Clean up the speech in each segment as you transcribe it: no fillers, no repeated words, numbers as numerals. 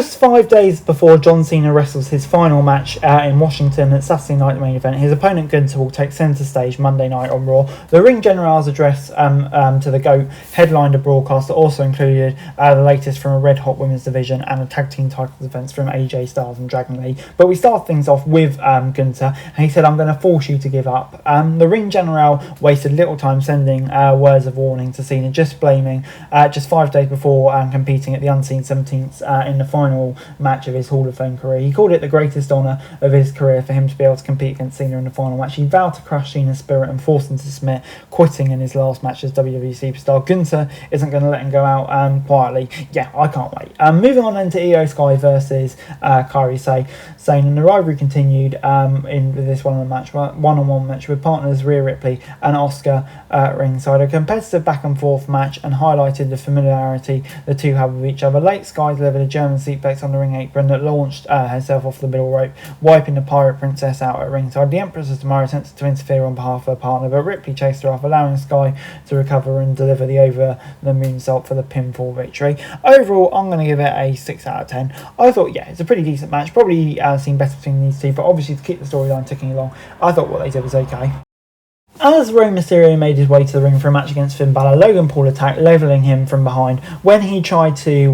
Just 5 days before John Cena wrestles his final match in Washington at Saturday night main event, his opponent Gunther will take centre stage Monday night on Raw. The Ring General's address to the GOAT headlined a broadcast that also included the latest from a Red Hot Women's Division and a tag team title defence from AJ Styles and Dragon Lee. But we start things off with Gunther, and he said, "I'm going to force you to give up." The Ring General wasted little time sending words of warning to Cena, just 5 days before competing at the Unseen 17th in the final match of his Hall of Fame career. He called it the greatest honour of his career for him to be able to compete against Cena in the final match. He vowed to crush Cena's spirit and force him to submit, quitting in his last match as WWE Superstar. Gunther isn't going to let him go out quietly. Yeah, I can't wait. Moving on then to Io Sky versus Kairi Sane, and the rivalry continued in this one-on-one match with partners Rhea Ripley and Asuka ringside. A competitive back-and-forth match, and highlighted the familiarity the two have with each other. Late Sky delivered a German suplex on the ring apron that launched herself off the middle rope, wiping the Pirate Princess out at ringside. The Empress of Tomorrow attempted to interfere on behalf of her partner, but Ripley chased her off, allowing Sky to recover and deliver the over-the-moonsault for the pinfall victory. Overall, I'm going to give it a 6 out of 10. I thought, yeah, it's a pretty decent match. Probably seen better between these two, but obviously to keep the storyline ticking along, I thought what they did was okay. As Rey Mysterio made his way to the ring for a match against Finn Balor, Logan Paul attacked, levelling him from behind. When he tried to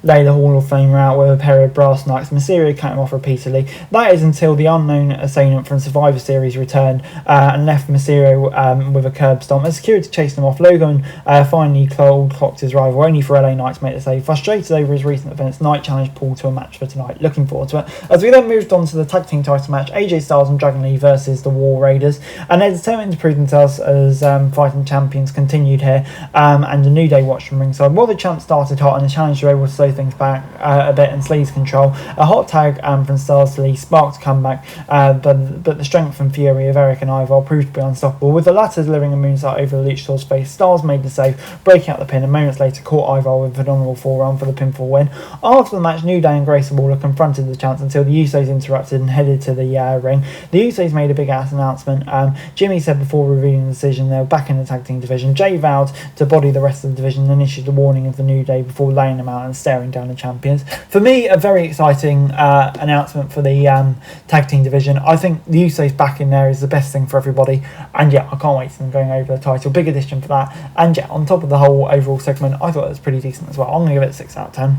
lay the Hall of Famer out with a pair of brass knucks, Mysterio cut him off repeatedly. That is until the unknown assailant from Survivor Series returned and left Mysterio with a curb stomp. As security chased him off, Logan finally clocked his rival, only for LA Knight to make the save. Frustrated over his recent events, Knight challenged Paul to a match for tonight. Looking forward to it. As we then moved on to the tag team title match, AJ Styles and Dragon Lee versus the War Raiders, and they're determined to prove themselves as fighting champions continued here, and the New Day watched from ringside. While the champ started hot and the challengers were able to slow things back a bit and seize control, a hot tag from Styles to Lee sparked a comeback, but the strength and fury of Eric and Ivar proved to be unstoppable, with the latter delivering a moonsault over the Luchador's face. Styles made the save, breaking out the pin, and moments later caught Ivar with a phenomenal forearm for the pinfall win. After the match, New Day and Grayson Waller confronted the champs until the Usos interrupted and headed to the ring. The Usos made a big ass announcement. Jimmy said before revealing the decision they were back in the tag team division. Jay vowed to body the rest of the division and issued a warning of the New Day before laying them out and staring down the champions. For me, a very exciting announcement for the tag team division. I think the Usos back in there is the best thing for everybody, and yeah, I can't wait to them going over the title. Big addition for that, and yeah, on top of the whole overall segment, I thought it was pretty decent as well. I'm going to give it a 6 out of 10.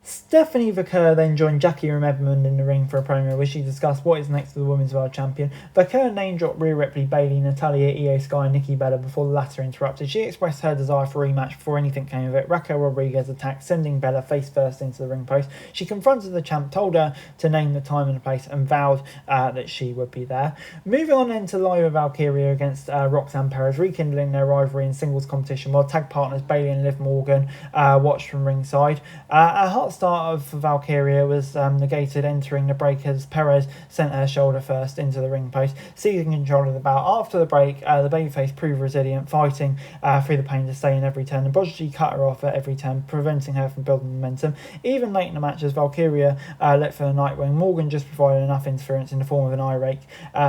Stephanie Vaquer then joined Jackie Redmond in the ring for a promo where she discussed what is next for the Women's World Champion. Vaquer name-dropped Rhea Ripley, Bayley, Natalya, Io Sky and Nikki Bella before the latter interrupted. She expressed her desire for a rematch before anything came of it. Raquel Rodriguez attacked, sending Bella face first into the ring post. She confronted the champ, told her to name the time and the place, and vowed that she would be there. Moving on then to Lyra Valkyria against Roxanne Perez, rekindling their rivalry in singles competition, while tag partners Bayley and Liv Morgan watched from ringside. A hot start of Valkyria was negated entering the break as Perez sent her shoulder first into the ring post, seizing control of the bout. After the break, the babyface proved resilient, fighting through the pain to stay in every turn, and Bojji cut her off at every turn, preventing her from building momentum. Even late in the match, as Valkyria let for the Nightwing, Morgan just provided enough interference in the form of an eye rake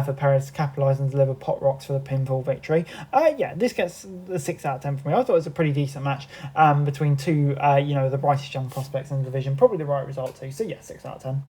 for Perez to capitalise and deliver pot rocks for the pinfall victory. Yeah, this gets a 6 out of 10 for me. I thought it was a pretty decent match between two, the brightest young prospects in the division. Probably the right result too. So yeah, 6 out of 10.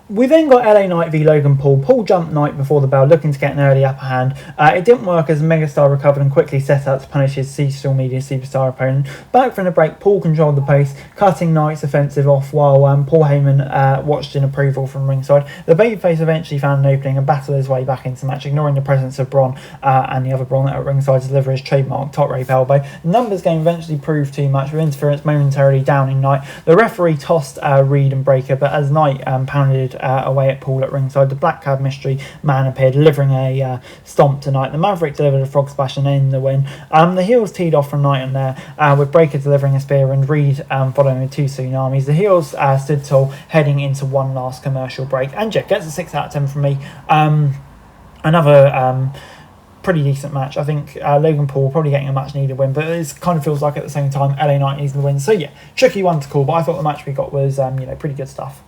We then got LA Knight v Logan Paul. Paul jumped Knight before the bell, looking to get an early upper hand. It didn't work as Megastar recovered and quickly set out to punish his social media superstar opponent. Back from the break, Paul controlled the pace, cutting Knight's offensive off while Paul Heyman watched in approval from ringside. The babyface eventually found an opening and battled his way back into the match, ignoring the presence of Braun and the other Braun at ringside to deliver his trademark top rope elbow. The numbers game eventually proved too much, with interference momentarily downing Knight. The referee tossed Reed and Breaker, but as Knight pounded away at Paul at ringside, the Black Cab Mystery Man appeared, delivering a stomp to Knight. The Maverick delivered a frog splash and ended the win. The heels teed off from Knight on there, with Breaker delivering a spear and Reed following with 2 tsunamis. The heels stood tall, heading into one last commercial break. And yeah, gets a 6 out of 10 from me. Another pretty decent match. I think Logan Paul probably getting a much needed win, but it kind of feels like at the same time LA Knight needs the win. So yeah, tricky one to call, but I thought the match we got was pretty good stuff.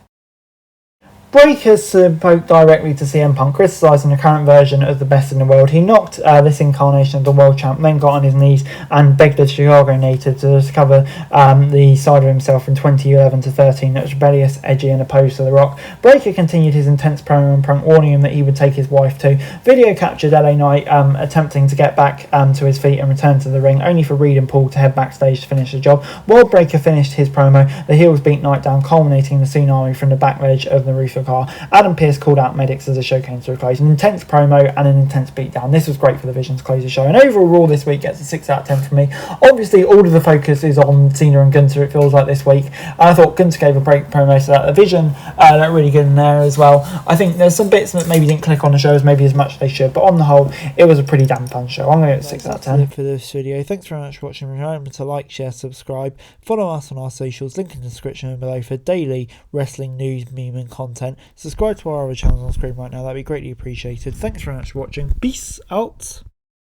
Breaker spoke directly to CM Punk, criticising the current version of the best in the world. He knocked this incarnation of the world champ, then got on his knees and begged the Chicago native to discover the side of himself from 2011 to 13 that was rebellious, edgy and opposed to The Rock. Breaker continued his intense promo on Punk, warning him that he would take his wife too. Video captured LA Knight attempting to get back to his feet and return to the ring, only for Reed and Paul to head backstage to finish the job. While Breaker finished his promo, the heels beat Knight down, culminating in the tsunami from the back ledge of the roof car. Adam Pearce called out medics as the show came to a close. An intense promo and an intense beatdown. This was great for the Vision to close the show. And overall, Raw this week gets a 6 out of 10 from me. Obviously, all of the focus is on Cena and Gunther, it feels like, this week. I thought Gunther gave a great promo, so that the Vision looked really good in there as well. I think there's some bits that maybe didn't click on the show as maybe as much as they should, but on the whole, it was a pretty damn fun show. I'm going to give it a 6 out of 10. For this video. Thanks very much for watching. Remember to like, share, subscribe, follow us on our socials, link in the description below for daily wrestling news, meme and content. Subscribe to our other channels on screen right now, that'd be greatly appreciated. Thanks very much for watching. Peace out.